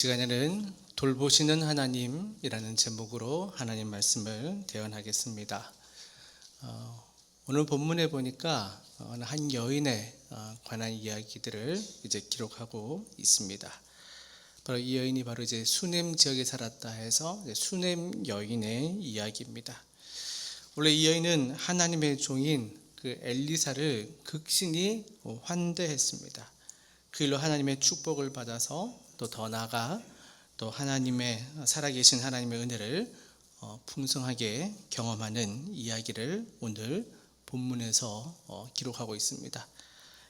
시간에는 돌보시는 하나님이라는 제목으로 하나님 말씀을 대언하겠습니다. 오늘 본문에 보니까 한 여인에 관한 이야기들을 이제 기록하고 있습니다. 바로 이 여인이 바로 이제 수넴 지역에 살았다 해서 수넴 여인의 이야기입니다. 원래 이 여인은 하나님의 종인 그 엘리사를 극신히 환대했습니다. 그 일로 하나님의 축복을 받아서 또 더 나아가 또 하나님의 살아계신 하나님의 은혜를 풍성하게 경험하는 이야기를 오늘 본문에서 기록하고 있습니다.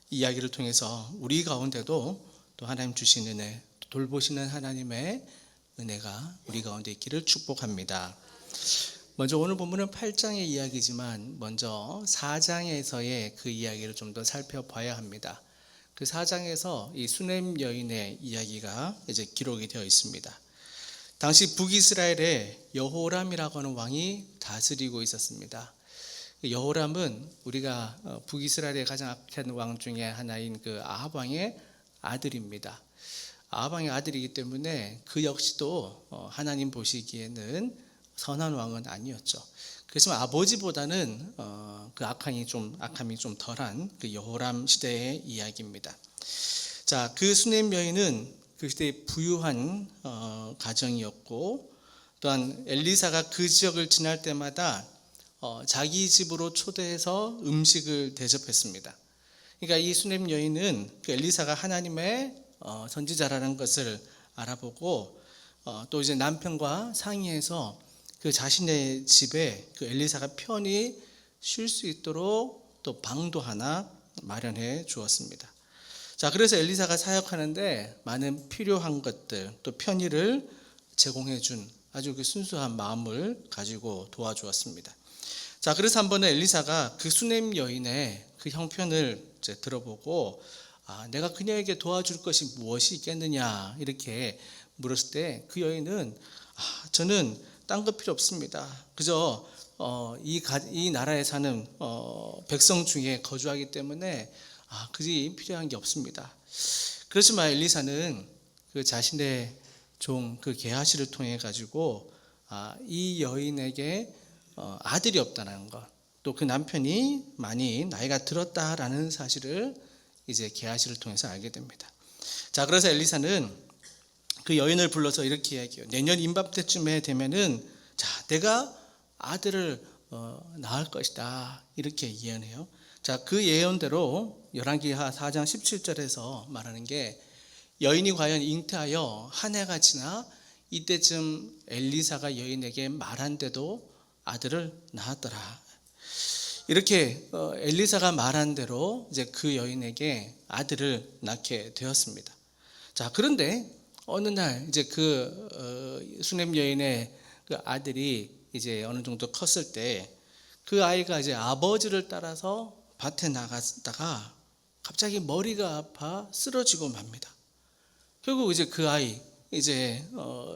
이 이야기를 통해서 우리 가운데도 또 하나님 주신 은혜, 돌보시는 하나님의 은혜가 우리 가운데 있기를 축복합니다. 먼저 오늘 본문은 8장의 이야기지만 먼저 4장에서의 그 이야기를 좀 더 살펴봐야 합니다. 그 4장에서 이 수넴 여인의 이야기가 이제 기록이 되어 있습니다. 당시 북이스라엘에 여호람이라고 하는 왕이 다스리고 있었습니다. 여호람은 우리가 북이스라엘의 가장 악한 왕 중에 하나인 그 아합 왕의 아들입니다. 아합 왕의 아들이기 때문에 그 역시도 하나님 보시기에는 선한 왕은 아니었죠. 그렇지만 아버지보다는 그 악함이 좀 덜한 그 여호람 시대의 이야기입니다. 자, 그 수넴 여인은 그 시대의 부유한 가정이었고, 또한 엘리사가 그 지역을 지날 때마다 자기 집으로 초대해서 음식을 대접했습니다. 그러니까 이 수넴 여인은 그 엘리사가 하나님의 선지자라는 것을 알아보고 또 이제 남편과 상의해서 그 자신의 집에 그 엘리사가 편히 쉴 수 있도록 또 방도 하나 마련해 주었습니다. 자, 그래서 엘리사가 사역하는데 많은 필요한 것들 또 편의를 제공해 준 아주 그 순수한 마음을 가지고 도와주었습니다. 자, 그래서 한 번은 엘리사가 그 수넴 여인의 그 형편을 이제 들어보고 내가 그녀에게 도와줄 것이 무엇이 있겠느냐 이렇게 물었을 때 그 여인은 저는 딴 거 필요 없습니다. 그저 이 나라에 사는 백성 중에 거주하기 때문에 그지 필요한 게 없습니다. 그렇지만 엘리사는 그 자신의 종 그 게하시를 통해 가지고 이 여인에게 아들이 없다는 것, 또 그 남편이 많이 나이가 들었다라는 사실을 이제 게하시를 통해서 알게 됩니다. 자, 그래서 엘리사는 그 여인을 불러서 이렇게 이야기해요. 내년 임박때쯤에 되면은 내가 아들을 낳을 것이다 이렇게 예언해요. 자, 그 예언대로 열왕기하 4장 17절에서 말하는 게 여인이 과연 잉태하여 한 해가 지나 이때쯤 엘리사가 여인에게 말한데도 아들을 낳았더라. 이렇게 엘리사가 말한 대로 이제 그 여인에게 아들을 낳게 되었습니다. 자, 그런데 어느 날 이제 그 수넴 여인의 그 아들이 이제 어느 정도 컸을 때 그 아이가 이제 아버지를 따라서 밭에 나갔다가 갑자기 머리가 아파 쓰러지고 맙니다. 결국 이제 그 아이 이제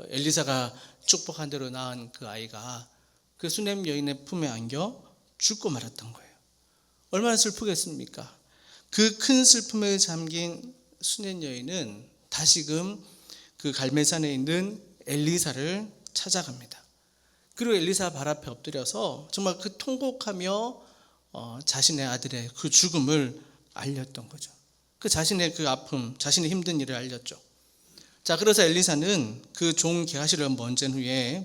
엘리사가 축복한 대로 낳은 그 아이가 그 수넴 여인의 품에 안겨 죽고 말았던 거예요. 얼마나 슬프겠습니까? 그 큰 슬픔에 잠긴 수넴 여인은 다시금 그 갈멜산에 있는 엘리사를 찾아갑니다. 그리고 엘리사 발 앞에 엎드려서 정말 그 통곡하며 자신의 아들의 그 죽음을 알렸던 거죠. 그 자신의 그 아픔, 자신의 힘든 일을 알렸죠. 자, 그래서 엘리사는 그 종 게하시를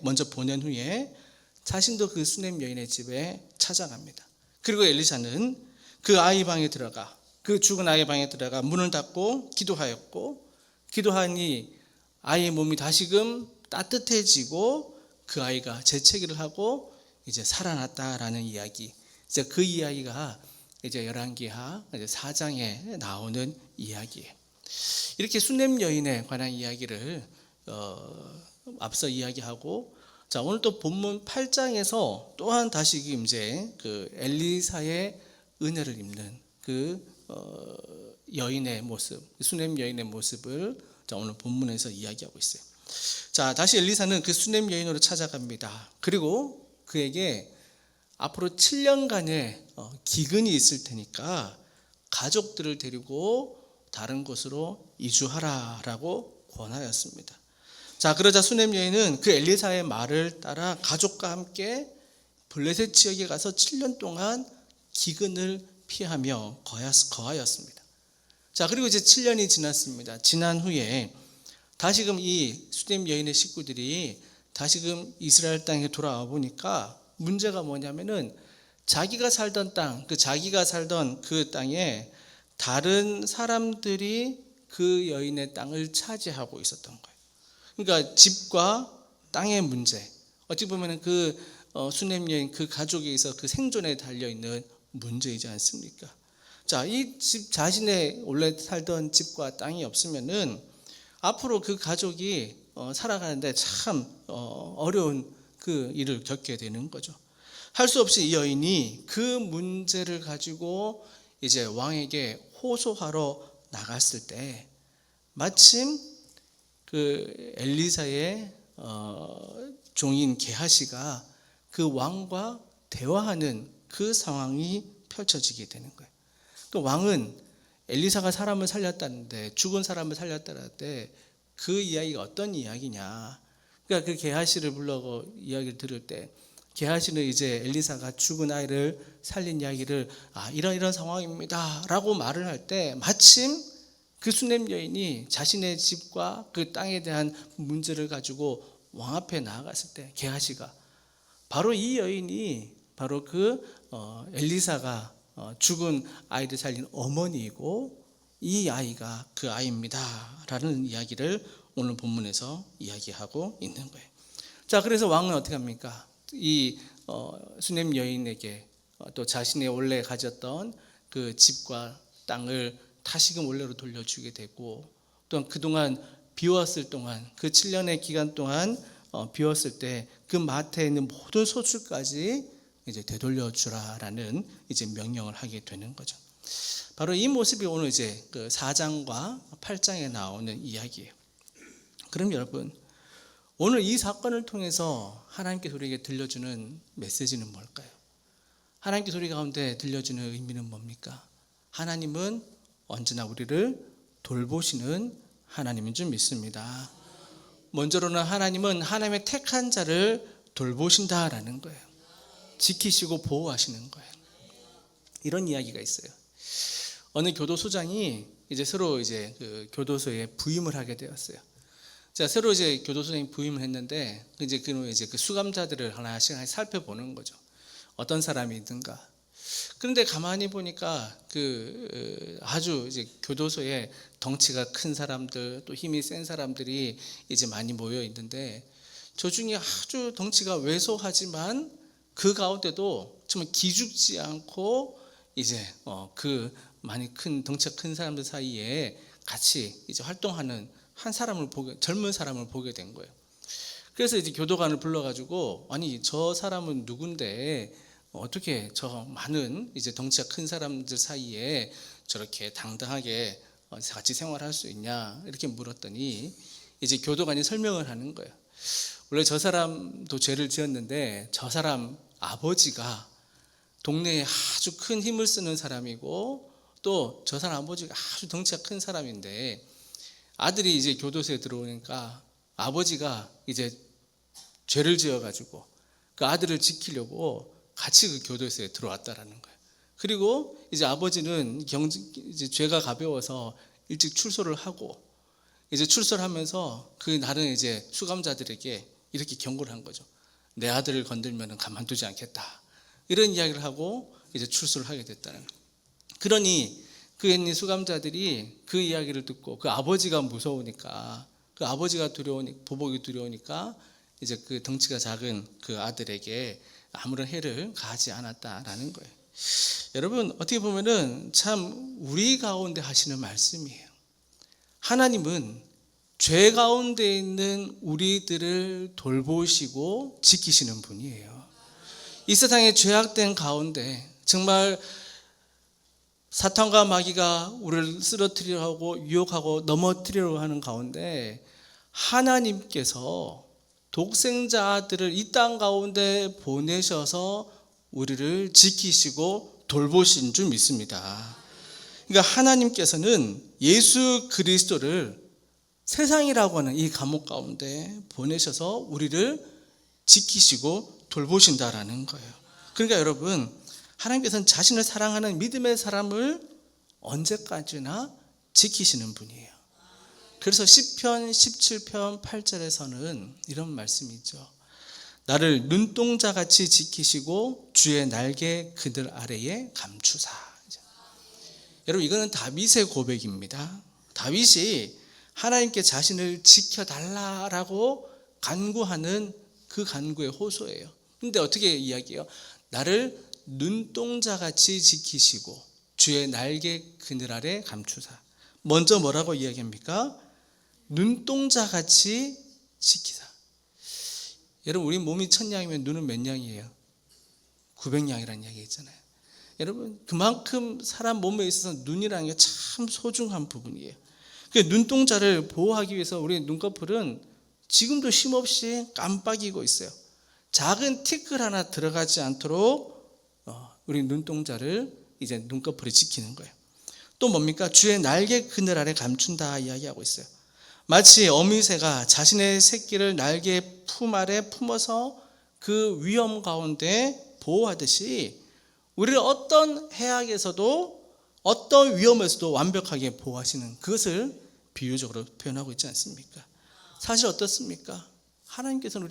먼저 보낸 후에 자신도 그 수넴 여인의 집에 찾아갑니다. 그리고 엘리사는 그 아이 방에 들어가, 그 죽은 아이 방에 들어가 문을 닫고 기도하였고, 기도하니 아이의 몸이 다시금 따뜻해지고 그 아이가 재채기를 하고 이제 살아났다라는 이야기. 이제 그 이야기가 이제 열왕기하 4장에 나오는 이야기예요. 이렇게 수넴 여인에 관한 이야기를 앞서 이야기하고, 자, 오늘 또 본문 8장에서 또한 다시 이제 그 엘리사의 은혜를 입는 그 여인의 모습, 수넴 여인의 모습을 자, 오늘 본문에서 이야기하고 있어요. 자, 다시 엘리사는 그 수넴 여인으로 찾아갑니다. 그리고 그에게 앞으로 7년간의 기근이 있을 테니까 가족들을 데리고 다른 곳으로 이주하라라고 권하였습니다. 자, 그러자 수넴 여인은 그 엘리사의 말을 따라 가족과 함께 블레셋 지역에 가서 7년 동안 기근을 피하며 거하였습니다. 자, 그리고 이제 7년이 지났습니다. 지난 후에 다시금 이 수넴 여인의 식구들이 다시금 이스라엘 땅에 돌아와 보니까 문제가 뭐냐면은 자기가 살던 땅, 자기가 살던 그 땅에 다른 사람들이 그 여인의 땅을 차지하고 있었던 거예요. 그러니까 집과 땅의 문제, 어찌 보면 그 수넴 여인 그 가족에 있어 그 생존에 달려 있는 문제이지 않습니까? 자, 이 집 자신의 원래 살던 집과 땅이 없으면은 앞으로 그 가족이 살아가는데 참 어려운 그 일을 겪게 되는 거죠. 할 수 없이 이 여인이 그 문제를 가지고 이제 왕에게 호소하러 나갔을 때 마침 그 엘리사의 종인 게하시가 그 왕과 대화하는 그 상황이 펼쳐지게 되는 거예요. 그 왕은 엘리사가 사람을 살렸다는데, 죽은 사람을 살렸다는데 그 이야기가 어떤 이야기냐. 그러니까 그 게하시를 불러고 이야기를 들을 때 게하시는 이제 엘리사가 죽은 아이를 살린 이야기를 이런 상황입니다 라고 말을 할 때 마침 그 수넴 여인이 자신의 집과 그 땅에 대한 문제를 가지고 왕 앞에 나아갔을 때 게하시가 바로 이 여인이 바로 그 엘리사가 죽은 아이를 살린 어머니이고 이 아이가 그 아이입니다 라는 이야기를 오늘 본문에서 이야기하고 있는 거예요. 자, 그래서 왕은 어떻게 합니까? 이 수넴 여인에게 또 자신의 원래 가졌던 그 집과 땅을 다시금 원래로 돌려주게 되고, 또한 그동안 비웠을 동안 그 7년의 기간 동안 비웠을 때 그 마트에 있는 모든 소출까지 이제 되돌려 주라라는 이제 명령을 하게 되는 거죠. 바로 이 모습이 오늘 이제 그 4장과 8장에 나오는 이야기예요. 그럼 여러분, 오늘 이 사건을 통해서 하나님께서 우리에게 들려주는 메시지는 뭘까요? 하나님께서 우리 가운데 들려주는 의미는 뭡니까? 하나님은 언제나 우리를 돌보시는 하나님인 줄 믿습니다. 먼저로는 하나님은 하나님의 택한 자를 돌보신다라는 거예요. 지키시고 보호하시는 거예요. 이런 이야기가 있어요. 어느 교도소장이 이제 새로 이제 그 교도소에 부임을 하게 되었어요. 자, 새로 이제 교도소장이 부임을 했는데 이제 그 수감자들을 하나씩 살펴보는 거죠. 어떤 사람이 있는가. 그런데 가만히 보니까 아주 이제 교도소에 덩치가 큰 사람들, 또 힘이 센 사람들이 이제 많이 모여 있는데, 저 중에 아주 덩치가 왜소하지만 그 가운데도 정말 기죽지 않고 이제 그 많이 큰 덩치가 큰 사람들 사이에 같이 이제 활동하는 한 사람을 젊은 사람을 보게 된 거예요. 그래서 이제 교도관을 불러가지고, 아니 저 사람은 누군데 어떻게 저 많은 이제 덩치가 큰 사람들 사이에 저렇게 당당하게 같이 생활할 수 있냐 이렇게 물었더니 이제 교도관이 설명을 하는 거예요. 원래 저 사람도 죄를 지었는데 저 사람 아버지가 동네에 아주 큰 힘을 쓰는 사람이고, 또 저 사람 아버지가 아주 덩치가 큰 사람인데 아들이 이제 교도소에 들어오니까 아버지가 이제 죄를 지어가지고 그 아들을 지키려고 같이 그 교도소에 들어왔다라는 거예요. 그리고 이제 아버지는 이제 죄가 가벼워서 일찍 출소를 하고, 이제 출소를 하면서 그 다른 이제 수감자들에게 이렇게 경고를 한 거죠. 내 아들을 건들면 가만두지 않겠다. 이런 이야기를 하고 이제 출소를 하게 됐다는 거예요. 그러니 그 옛날 수감자들이 그 이야기를 듣고 그 아버지가 무서우니까, 그 아버지가 보복이 두려우니까 이제 그 덩치가 작은 그 아들에게 아무런 해를 가하지 않았다라는 거예요. 여러분, 어떻게 보면은 참 우리 가운데 하시는 말씀이에요. 하나님은 죄 가운데 있는 우리들을 돌보시고 지키시는 분이에요. 이 세상의 죄악된 가운데 정말 사탄과 마귀가 우리를 쓰러뜨리려고 하고 유혹하고 넘어뜨리려고 하는 가운데 하나님께서 독생자들을 이 땅 가운데 보내셔서 우리를 지키시고 돌보신 줄 믿습니다. 그러니까 하나님께서는 예수 그리스도를 세상이라고 하는 이 감옥 가운데 보내셔서 우리를 지키시고 돌보신다라는 거예요. 그러니까 여러분, 하나님께서는 자신을 사랑하는 믿음의 사람을 언제까지나 지키시는 분이에요. 그래서 시편 17편 8절에서는 이런 말씀이 있죠. 나를 눈동자같이 지키시고 주의 날개 그늘 아래에 감추사. 여러분, 이거는 다윗의 고백입니다. 다윗이 하나님께 자신을 지켜달라라고 간구하는 그 간구의 호소예요. 근데 어떻게 이야기해요? 나를 눈동자같이 지키시고 주의 날개 그늘 아래 감추사. 먼저 뭐라고 이야기합니까? 눈동자같이 지키사. 여러분, 우리 몸이 1000양이면 눈은 몇 양이에요? 900양이라는 이야기 있잖아요. 여러분, 그만큼 사람 몸에 있어서 눈이라는 게 참 소중한 부분이에요. 그 눈동자를 보호하기 위해서 우리 눈꺼풀은 지금도 쉼없이 깜빡이고 있어요. 작은 티끌 하나 들어가지 않도록 우리 눈동자를 이제 눈꺼풀이 지키는 거예요. 또 뭡니까? 주의 날개 그늘 아래 감춘다 이야기하고 있어요. 마치 어미새가 자신의 새끼를 날개 품 아래 품어서 그 위험 가운데 보호하듯이 우리를 어떤 해악에서도 어떤 위험에서도 완벽하게 보호하시는 그것을 비유적으로 표현하고 있지 않습니까? 사실 어떻습니까? 하나님께서는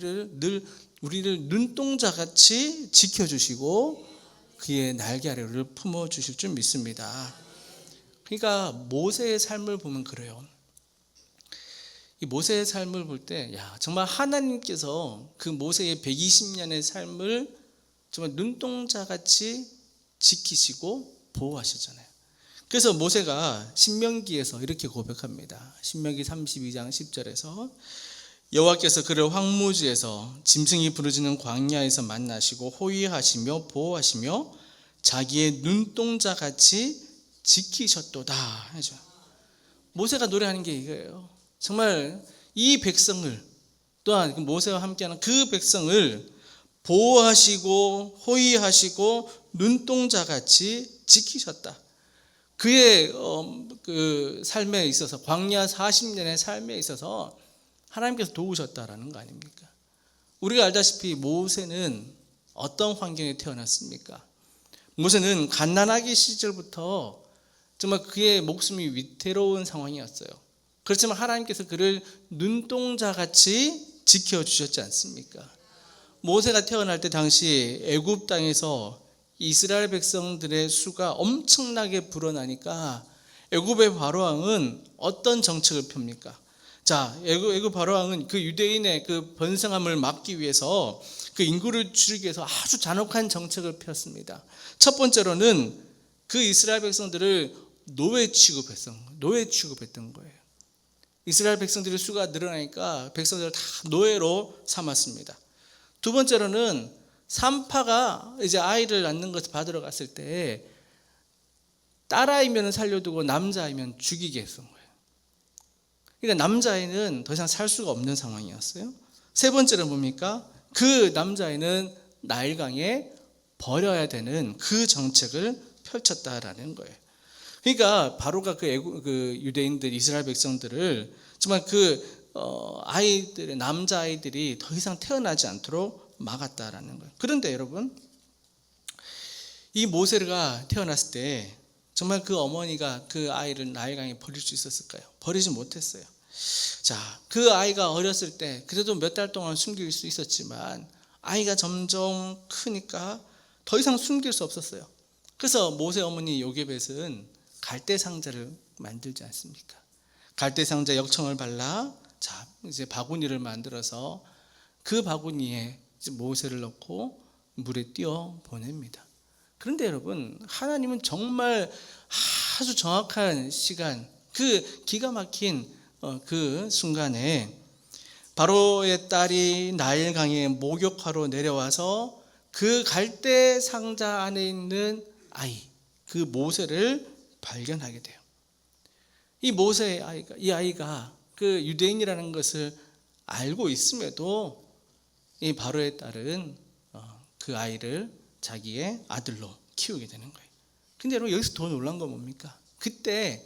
우리를 눈동자같이 지켜주시고 그의 날개 아래 우리를 품어주실 줄 믿습니다. 그러니까 모세의 삶을 보면 그래요. 이 모세의 삶을 볼 때, 정말 하나님께서 그 모세의 120년의 삶을 정말 눈동자같이 지키시고 보호하셨잖아요. 그래서 모세가 신명기에서 이렇게 고백합니다. 신명기 32장 10절에서 여호와께서 그를 황무지에서 짐승이 부르짖는 광야에서 만나시고 호위하시며 보호하시며 자기의 눈동자같이 지키셨도다 하죠. 모세가 노래하는 게 이거예요. 정말 이 백성을, 또한 모세와 함께하는 그 백성을 보호하시고 호위하시고 눈동자같이 지키셨다. 그의 그 삶에 있어서, 광야 40년의 삶에 있어서 하나님께서 도우셨다라는 거 아닙니까? 우리가 알다시피 모세는 어떤 환경에 태어났습니까? 모세는 갓난아기 시절부터 정말 그의 목숨이 위태로운 상황이었어요. 그렇지만 하나님께서 그를 눈동자같이 지켜주셨지 않습니까? 모세가 태어날 때 당시 애굽 땅에서 이스라엘 백성들의 수가 엄청나게 불어나니까 애굽의 바로왕은 어떤 정책을 펴니까? 자, 애굽 바로왕은 그 유대인의 그 번성함을 막기 위해서 그 인구를 줄이기 위해서 아주 잔혹한 정책을 폈습니다. 첫 번째로는 그 이스라엘 백성들을 노예 취급했던 거예요. 이스라엘 백성들의 수가 늘어나니까 백성들을 다 노예로 삼았습니다. 두 번째로는 산파가 이제 아이를 낳는 것을 받으러 갔을 때 딸아이면 살려두고 남자아이면 죽이게 했던 거예요. 그러니까 남자아이는 더 이상 살 수가 없는 상황이었어요. 세 번째는 뭡니까? 그 남자아이는 나일강에 버려야 되는 그 정책을 펼쳤다라는 거예요. 그러니까 바로가 그 유대인들, 이스라엘 백성들을 정말 아이들의 남자아이들이 더 이상 태어나지 않도록 막았다라는 거예요. 그런데 여러분, 이 모세가 태어났을 때 정말 그 어머니가 그 아이를 나일강에 버릴 수 있었을까요? 버리지 못했어요. 자, 그 아이가 어렸을 때 그래도 몇 달 동안 숨길 수 있었지만 아이가 점점 크니까 더 이상 숨길 수 없었어요. 그래서 모세 어머니 요게벳은 갈대 상자를 만들지 않습니까? 갈대 상자 역청을 발라 이제 바구니를 만들어서 그 바구니에 모세를 넣고 물에 띄어 보냅니다. 그런데 여러분, 하나님은 정말 아주 정확한 시간, 그 기가 막힌 그 순간에 바로의 딸이 나일강에 목욕하러 내려와서 그 갈대 상자 안에 있는 아이, 그 모세를 발견하게 돼요. 이 아이가 그 유대인이라는 것을 알고 있음에도 이 바로의 딸은 그 아이를 자기의 아들로 키우게 되는 거예요. 근데 여러분, 여기서 더 놀란 건 뭡니까? 그때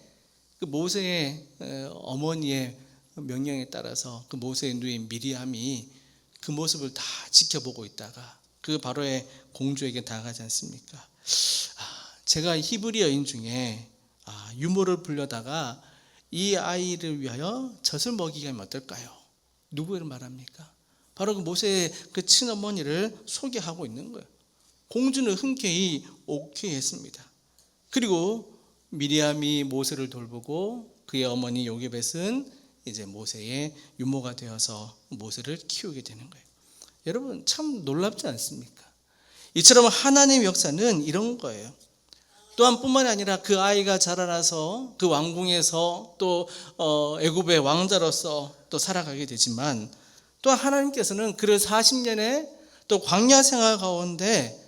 그 모세의 어머니의 명령에 따라서 그 모세의 누인 미리암이 그 모습을 다 지켜보고 있다가 그 바로의 공주에게 다가가지 않습니까? 제가 히브리 여인 중에 유모를 불려다가 이 아이를 위하여 젖을 먹이게 하면 어떨까요? 누구를 말합니까? 바로 그 모세의 그 친어머니를 소개하고 있는 거예요. 공주는 흔쾌히 오케이 했습니다. 그리고 미리암이 모세를 돌보고 그의 어머니 요게벳은 이제 모세의 유모가 되어서 모세를 키우게 되는 거예요. 여러분 참 놀랍지 않습니까? 이처럼 하나님의 역사는 이런 거예요. 또한 뿐만이 아니라 그 아이가 자라나서 그 왕궁에서 또 애굽의 왕자로서 또 살아가게 되지만 또한 하나님께서는 그를 40년의 또 광야 생활 가운데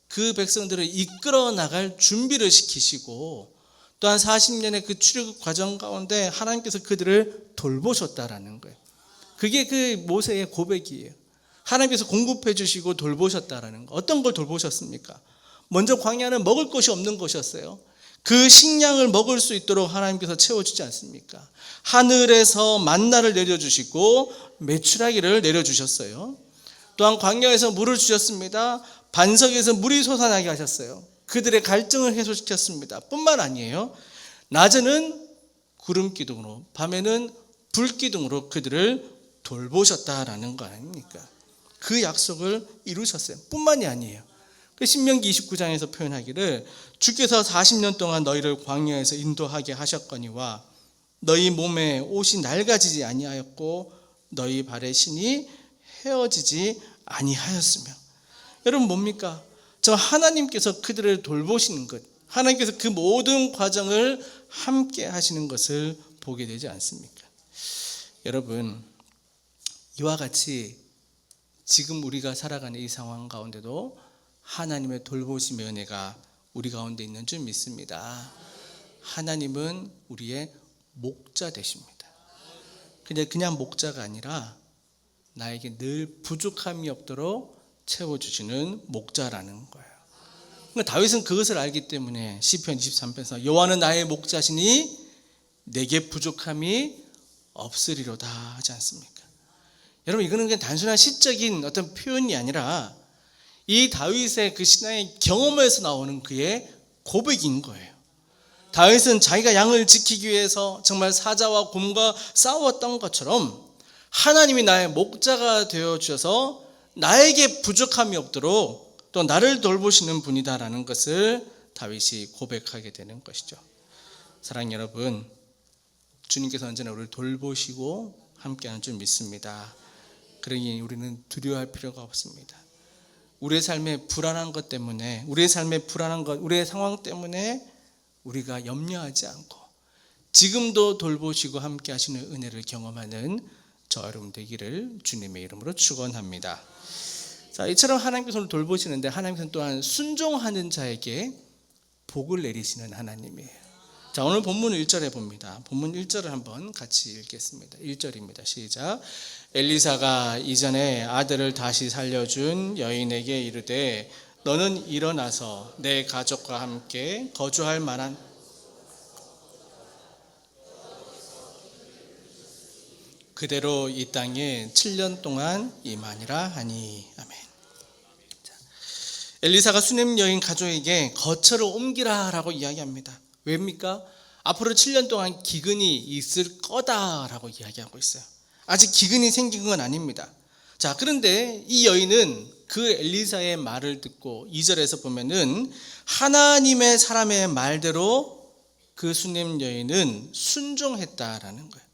그 백성들을 이끌어 나갈 준비를 시키시고 또한 40년의 그 출애굽 과정 가운데 하나님께서 그들을 돌보셨다라는 거예요. 그게 그 모세의 고백이에요. 하나님께서 공급해 주시고 돌보셨다라는 거. 어떤 걸 돌보셨습니까? 먼저 광야는 먹을 것이 없는 것이었어요. 그 식량을 먹을 수 있도록 하나님께서 채워주지 않습니까? 하늘에서 만나를 내려주시고 메추라기를 내려주셨어요. 또한 광야에서 물을 주셨습니다. 반석에서 물이 솟아나게 하셨어요. 그들의 갈증을 해소시켰습니다. 뿐만 아니에요. 낮에는 구름 기둥으로 밤에는 불 기둥으로 그들을 돌보셨다라는 거 아닙니까? 그 약속을 이루셨어요. 뿐만이 아니에요. 그 신명기 29장에서 표현하기를 주께서 40년 동안 너희를 광야에서 인도하게 하셨거니와 너희 몸에 옷이 낡아지지 아니하였고 너희 발의 신이 헤어지지 아니하였으며. 여러분 뭡니까? 저 하나님께서 그들을 돌보시는 것, 하나님께서 그 모든 과정을 함께 하시는 것을 보게 되지 않습니까? 여러분 이와 같이 지금 우리가 살아가는 이 상황 가운데도 하나님의 돌보심의 은혜가 우리 가운데 있는 줄 믿습니다. 하나님은 우리의 목자 되십니다. 그냥 목자가 아니라 나에게 늘 부족함이 없도록 채워주시는 목자라는 거예요. 그러니까 다윗은 그것을 알기 때문에 시편 23편에서 여호와는 나의 목자시니 내게 부족함이 없으리로다 하지 않습니까? 여러분 이거는 그냥 단순한 시적인 어떤 표현이 아니라 이 다윗의 그 신앙의 경험에서 나오는 그의 고백인 거예요. 다윗은 자기가 양을 지키기 위해서 정말 사자와 곰과 싸웠던 것처럼 하나님이 나의 목자가 되어주셔서 나에게 부족함이 없도록 또 나를 돌보시는 분이다라는 것을 다윗이 고백하게 되는 것이죠. 사랑하는 여러분, 주님께서 언제나 우리를 돌보시고 함께하는 줄 믿습니다. 그러니 우리는 두려워할 필요가 없습니다. 우리의 삶에 불안한 것 때문에, 우리의 삶에 불안한 것, 우리의 상황 때문에 우리가 염려하지 않고 지금도 돌보시고 함께 하시는 은혜를 경험하는 저 여러분 되기를 주님의 이름으로 축원합니다. 자, 이처럼 하나님께서 오늘 돌보시는데 하나님께서는 또한 순종하는 자에게 복을 내리시는 하나님이에요. 자, 오늘 본문 1절에 봅니다. 본문 1절을 한번 같이 읽겠습니다. 1절입니다. 시작. 엘리사가 이전에 아들을 다시 살려준 여인에게 이르되 너는 일어나서 내 가족과 함께 거주할 만한 그대로 이 땅에 7년 동안 임하니라 하니. 아멘. 자, 엘리사가 수넴 여인 가족에게 거처를 옮기라라고 이야기합니다. 왜입니까? 앞으로 7년 동안 기근이 있을 거다라고 이야기하고 있어요. 아직 기근이 생긴 건 아닙니다. 자, 그런데 이 여인은 그 엘리사의 말을 듣고 2절에서 보면은 하나님의 사람의 말대로 그 수넴 여인은 순종했다라는 거예요.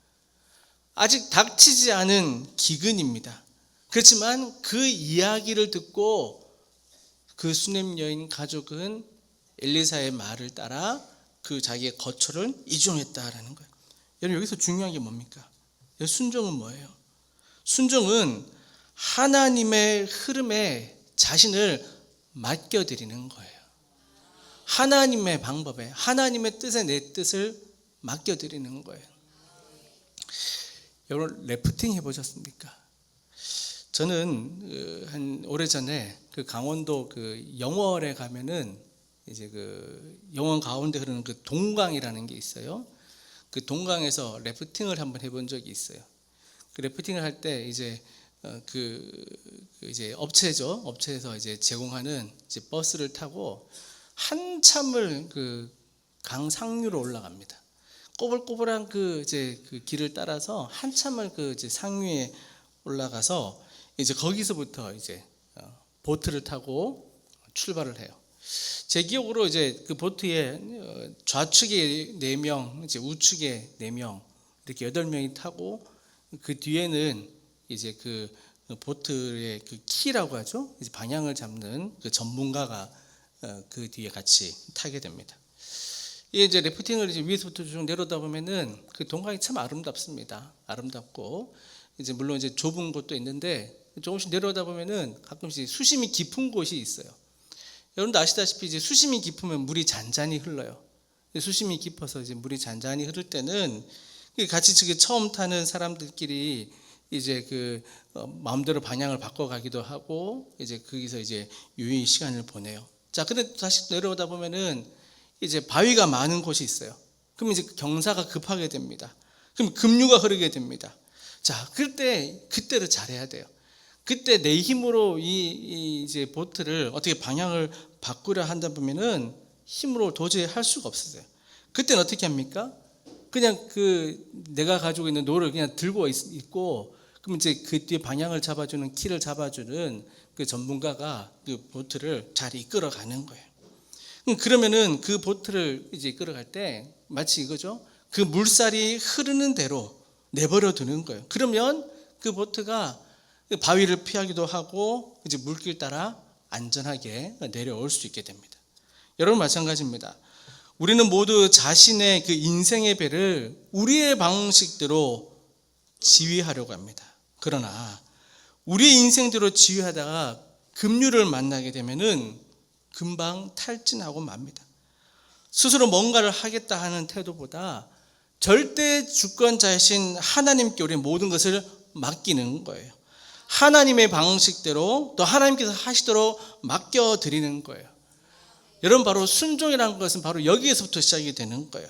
아직 닥치지 않은 기근입니다. 그렇지만 그 이야기를 듣고 그 수넴 여인 가족은 엘리사의 말을 따라 그 자기의 거처를 이종했다라는 거예요. 여러분 여기서 중요한 게 뭡니까? 순종은 뭐예요? 순종은 하나님의 흐름에 자신을 맡겨드리는 거예요. 하나님의 방법에, 하나님의 뜻에 내 뜻을 맡겨드리는 거예요. 여러분 래프팅 해보셨습니까? 저는 한 오래전에 그 강원도 그 영월에 가면은 이제 그 영원 가운데 흐르는 그 동강이라는 게 있어요. 그 동강에서 래프팅을 한번 해본 적이 있어요. 그 래프팅을 할 때 이제 이제 업체에서 이제 제공하는 이제 버스를 타고 한참을 그 강 상류로 올라갑니다. 꼬불꼬불한 그 길을 따라서 한참을 그 이제 상류에 올라가서 이제 거기서부터 이제 보트를 타고 출발을 해요. 제 기억으로 이제 그 보트에 좌측에 4명, 이제 우측에 4명, 이렇게 8명이 타고 그 뒤에는 이제 그 보트의 그 키라고 하죠. 이제 방향을 잡는 그 전문가가 그 뒤에 같이 타게 됩니다. 이게 이제 래프팅을 이제 위에서부터 쭉 내려다 보면은 그 동강이 참 아름답습니다. 아름답고 이제 물론 이제 좁은 곳도 있는데 조금씩 내려오다 보면은 가끔씩 수심이 깊은 곳이 있어요. 여러분도 아시다시피 이제 수심이 깊으면 물이 잔잔히 흘러요. 수심이 깊어서 이제 물이 잔잔히 흐를 때는 같이 처음 타는 사람들끼리 이제 그 마음대로 방향을 바꿔가기도 하고 이제 거기서 이제 유유히 시간을 보내요. 자, 근데 다시 내려오다 보면은 이제 바위가 많은 곳이 있어요. 그럼 이제 경사가 급하게 됩니다. 그럼 급류가 흐르게 됩니다. 자, 그때를 잘해야 돼요. 그때 내 힘으로 이제 보트를 어떻게 방향을 바꾸려 한다 보면은 힘으로 도저히 할 수가 없어요. 그때는 어떻게 합니까? 그냥 내가 가지고 있는 노를 그냥 들고 있고, 그럼 이제 그 뒤에 방향을 잡아주는 키를 잡아주는 그 전문가가 그 보트를 잘 이끌어가는 거예요. 그러면은 그 보트를 이제 이끌어갈 때 마치 이거죠. 그 물살이 흐르는 대로 내버려 두는 거예요. 그러면 그 보트가 바위를 피하기도 하고 이제 물길 따라 안전하게 내려올 수 있게 됩니다. 여러분 마찬가지입니다. 우리는 모두 자신의 그 인생의 배를 우리의 방식대로 지휘하려고 합니다. 그러나 우리의 인생대로 지휘하다가 급류를 만나게 되면은 금방 탈진하고 맙니다. 스스로 뭔가를 하겠다 하는 태도보다 절대 주권자이신 하나님께 우리 모든 것을 맡기는 거예요. 하나님의 방식대로 또 하나님께서 하시도록 맡겨드리는 거예요. 여러분, 바로 순종이라는 것은 바로 여기에서부터 시작이 되는 거예요.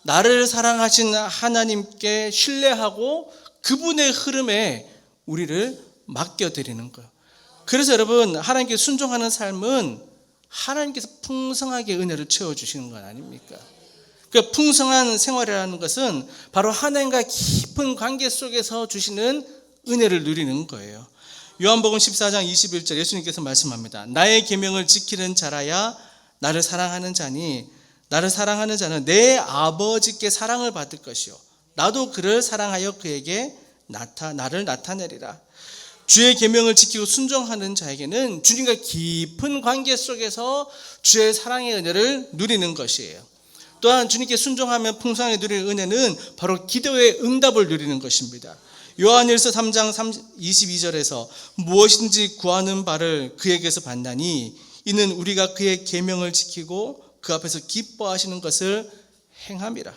나를 사랑하신 하나님께 신뢰하고 그분의 흐름에 우리를 맡겨드리는 거예요. 그래서 여러분, 하나님께 순종하는 삶은 하나님께서 풍성하게 은혜를 채워주시는 건 아닙니까? 그 풍성한 생활이라는 것은 바로 하나님과 깊은 관계 속에서 주시는 은혜를 누리는 거예요. 요한복음 14장 21절 예수님께서 말씀합니다. 나의 계명을 지키는 자라야 나를 사랑하는 자니 나를 사랑하는 자는 내 아버지께 사랑을 받을 것이요 나도 그를 사랑하여 그에게 나를 나타내리라. 주의 계명을 지키고 순종하는 자에게는 주님과 깊은 관계 속에서 주의 사랑의 은혜를 누리는 것이에요. 또한 주님께 순종하면 풍성하게 누릴 은혜는 바로 기도의 응답을 누리는 것입니다. 요한일서 3장 22절에서 무엇인지 구하는 바를 그에게서 받나니 이는 우리가 그의 계명을 지키고 그 앞에서 기뻐하시는 것을 행함이라.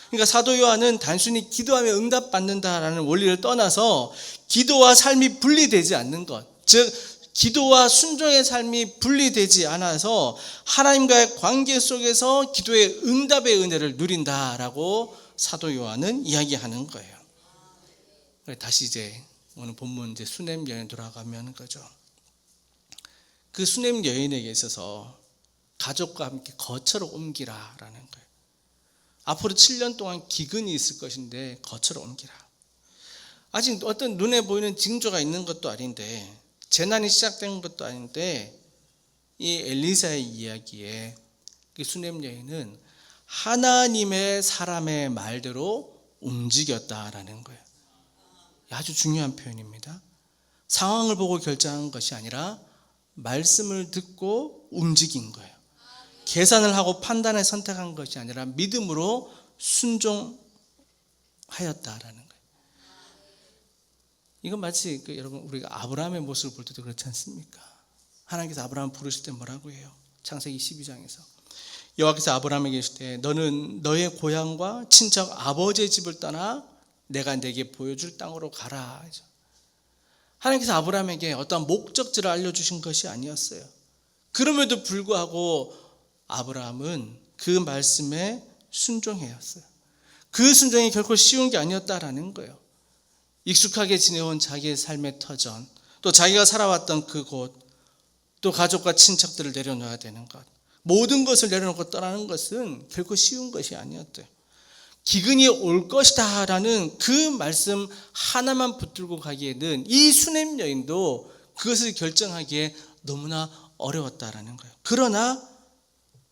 그러니까 사도 요한은 단순히 기도하며 응답받는다라는 원리를 떠나서 기도와 삶이 분리되지 않는 것, 즉 기도와 순종의 삶이 분리되지 않아서 하나님과의 관계 속에서 기도의 응답의 은혜를 누린다라고 사도 요한은 이야기하는 거예요. 다시 이제 오늘 본문 이제 수냄 여인 돌아가면 거죠. 그 수냄 여인에게 있어서 가족과 함께 거처로 옮기라라는 거예요. 앞으로 7년 동안 기근이 있을 것인데 거처로 옮기라. 아직 어떤 눈에 보이는 징조가 있는 것도 아닌데 재난이 시작된 것도 아닌데 이 엘리사의 이야기에 그 수냄 여인은 하나님의 사람의 말대로 움직였다라는 거예요. 아주 중요한 표현입니다. 상황을 보고 결정한 것이 아니라 말씀을 듣고 움직인 거예요. 계산을 하고 판단을 선택한 것이 아니라 믿음으로 순종하였다라는 거예요. 이건 마치 여러분 우리가 아브라함의 모습을 볼 때도 그렇지 않습니까? 하나님께서 아브라함 부르실 때 뭐라고 해요? 창세기 12장에서 여호와께서 아브라함에게 이르시되 너는 너의 고향과 친척 아버지의 집을 떠나 내가 내게 보여줄 땅으로 가라. 하나님께서 아브라함에게 어떠한 목적지를 알려주신 것이 아니었어요. 그럼에도 불구하고 아브라함은 그 말씀에 순종해왔어요. 그 순종이 결코 쉬운 게 아니었다라는 거예요. 익숙하게 지내온 자기의 삶의 터전, 또 자기가 살아왔던 그곳, 또 가족과 친척들을 내려놓아야 되는 것, 모든 것을 내려놓고 떠나는 것은 결코 쉬운 것이 아니었대요. 기근이 올 것이다 라는 그 말씀 하나만 붙들고 가기에는 이 수넴 여인도 그것을 결정하기에 너무나 어려웠다라는 거예요. 그러나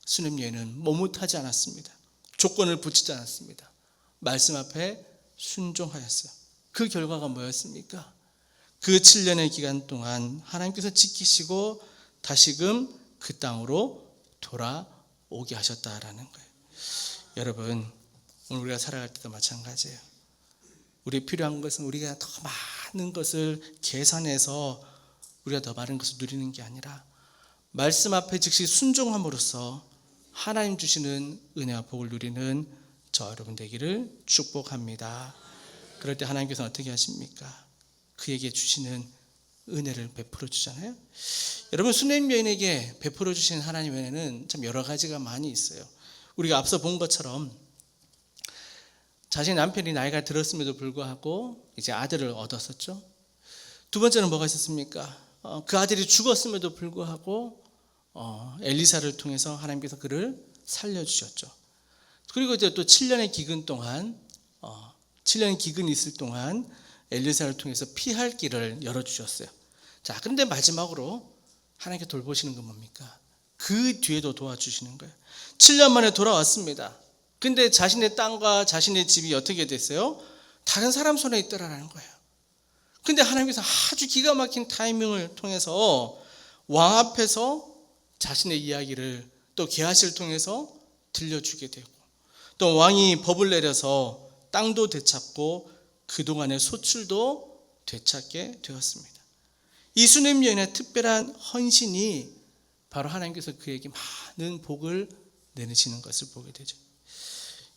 수넴 여인은 머뭇하지 않았습니다. 조건을 붙이지 않았습니다. 말씀 앞에 순종하였어요. 그 결과가 뭐였습니까? 그 7년의 기간 동안 하나님께서 지키시고 다시금 그 땅으로 돌아오게 하셨다라는 거예요. 여러분, 오늘 우리가 살아갈 때도 마찬가지예요. 우리 필요한 것은 우리가 더 많은 것을 계산해서 우리가 더 많은 것을 누리는 게 아니라 말씀 앞에 즉시 순종함으로써 하나님 주시는 은혜와 복을 누리는 저 여러분 되기를 축복합니다. 그럴 때 하나님께서는 어떻게 하십니까? 그에게 주시는 은혜를 베풀어 주잖아요. 여러분, 수넴 여인에게 베풀어 주신 하나님의 은혜는 참 여러 가지가 많이 있어요. 우리가 앞서 본 것처럼 자신의 남편이 나이가 들었음에도 불구하고 이제 아들을 얻었었죠. 두 번째는 뭐가 있었습니까? 그 아들이 죽었음에도 불구하고 엘리사를 통해서 하나님께서 그를 살려주셨죠. 그리고 이제 또 7년의 기근 동안 7년의 기근이 있을 동안 엘리사를 통해서 피할 길을 열어주셨어요. 자, 그런데 마지막으로 하나님께 돌보시는 건 뭡니까? 그 뒤에도 도와주시는 거예요. 7년 만에 돌아왔습니다. 근데 자신의 땅과 자신의 집이 어떻게 됐어요? 다른 사람 손에 있더라라는 거예요. 근데 하나님께서 아주 기가 막힌 타이밍을 통해서 왕 앞에서 자신의 이야기를 또 게하시를 통해서 들려주게 되고, 또 왕이 법을 내려서 땅도 되찾고 그동안의 소출도 되찾게 되었습니다. 이 수넴 여인의 특별한 헌신이 바로 하나님께서 그에게 많은 복을 내리시는 것을 보게 되죠.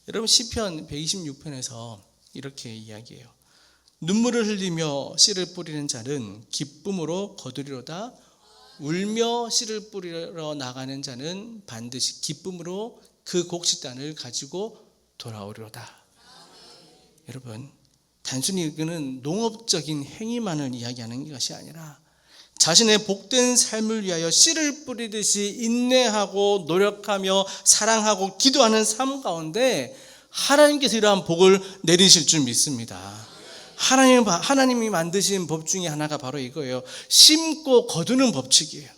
여러분, 시편 126편에서 이렇게 이야기해요. 눈물을 흘리며 씨를 뿌리는 자는 기쁨으로 거두리로다. 울며 씨를 뿌리러 나가는 자는 반드시 기쁨으로 그 곡식단을 가지고 돌아오리로다. 여러분, 단순히 이거는 농업적인 행위만을 이야기하는 것이 아니라 자신의 복된 삶을 위하여 씨를 뿌리듯이 인내하고 노력하며 사랑하고 기도하는 삶 가운데 하나님께서 이러한 복을 내리실 줄 믿습니다. 하나님이 만드신 법 중에 하나가 바로 이거예요. 심고 거두는 법칙이에요.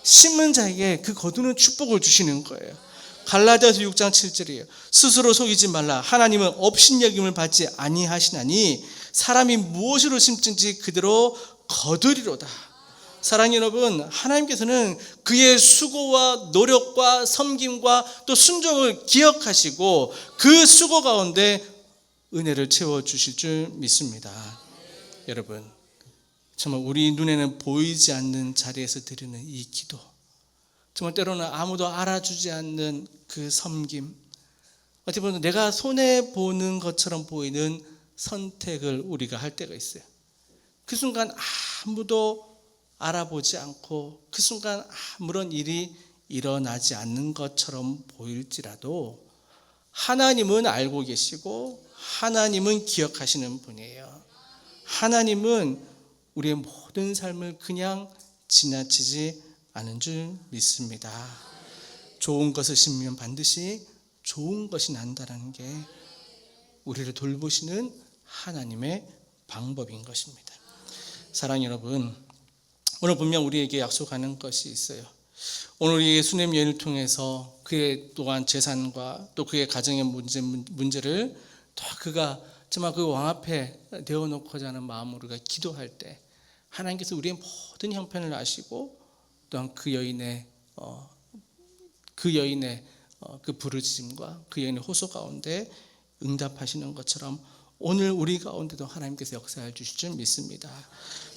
심은 자에게 그 거두는 축복을 주시는 거예요. 갈라디아서 6장 7절이에요. 스스로 속이지 말라. 하나님은 업신여김을 받지 아니하시나니 사람이 무엇으로 심든지 그대로 거두리로다. 사랑하는 여러분, 하나님께서는 그의 수고와 노력과 섬김과 또 순종을 기억하시고 그 수고 가운데 은혜를 채워주실 줄 믿습니다. 여러분, 정말 우리 눈에는 보이지 않는 자리에서 드리는 이 기도, 정말 때로는 아무도 알아주지 않는 그 섬김, 어떻게 보면 내가 손해보는 것처럼 보이는 선택을 우리가 할 때가 있어요. 그 순간 아무도 알아보지 않고 그 순간 아무런 일이 일어나지 않는 것처럼 보일지라도 하나님은 알고 계시고 하나님은 기억하시는 분이에요. 하나님은 우리의 모든 삶을 그냥 지나치지 않은 줄 믿습니다. 좋은 것을 심으면 반드시 좋은 것이 난다는 게 우리를 돌보시는 하나님의 방법인 것입니다. 사랑하는 여러분, 오늘 분명 우리에게 약속하는 것이 있어요. 오늘 우리에게 수넴 여인을 통해서 그의 또한 재산과 또 그의 가정의 문제를 또 그가 정말 그 왕 앞에 내어놓고자 하는 마음으로 우리가 기도할 때 하나님께서 우리의 모든 형편을 아시고 또한 그 여인의 그 부르짖음과 그 여인의 호소 가운데 응답하시는 것처럼 오늘 우리 가운데도 하나님께서 역사해 주실 줄 믿습니다.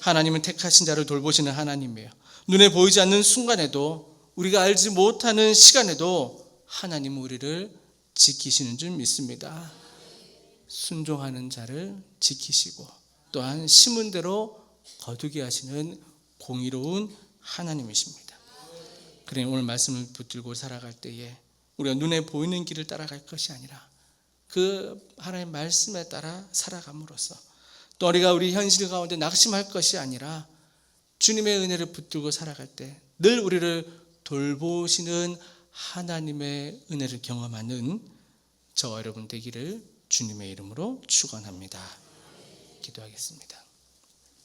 하나님은 택하신 자를 돌보시는 하나님이에요. 눈에 보이지 않는 순간에도 우리가 알지 못하는 시간에도 하나님은 우리를 지키시는 줄 믿습니다. 순종하는 자를 지키시고 또한 심은 대로 거두게 하시는 공의로운 하나님이십니다. 그러니 오늘 말씀을 붙들고 살아갈 때에 우리가 눈에 보이는 길을 따라갈 것이 아니라 그 하나님의 말씀에 따라 살아감으로써 또 우리가 우리 현실 가운데 낙심할 것이 아니라 주님의 은혜를 붙들고 살아갈 때 늘 우리를 돌보시는 하나님의 은혜를 경험하는 저와 여러분 되기를 주님의 이름으로 축원합니다. 기도하겠습니다.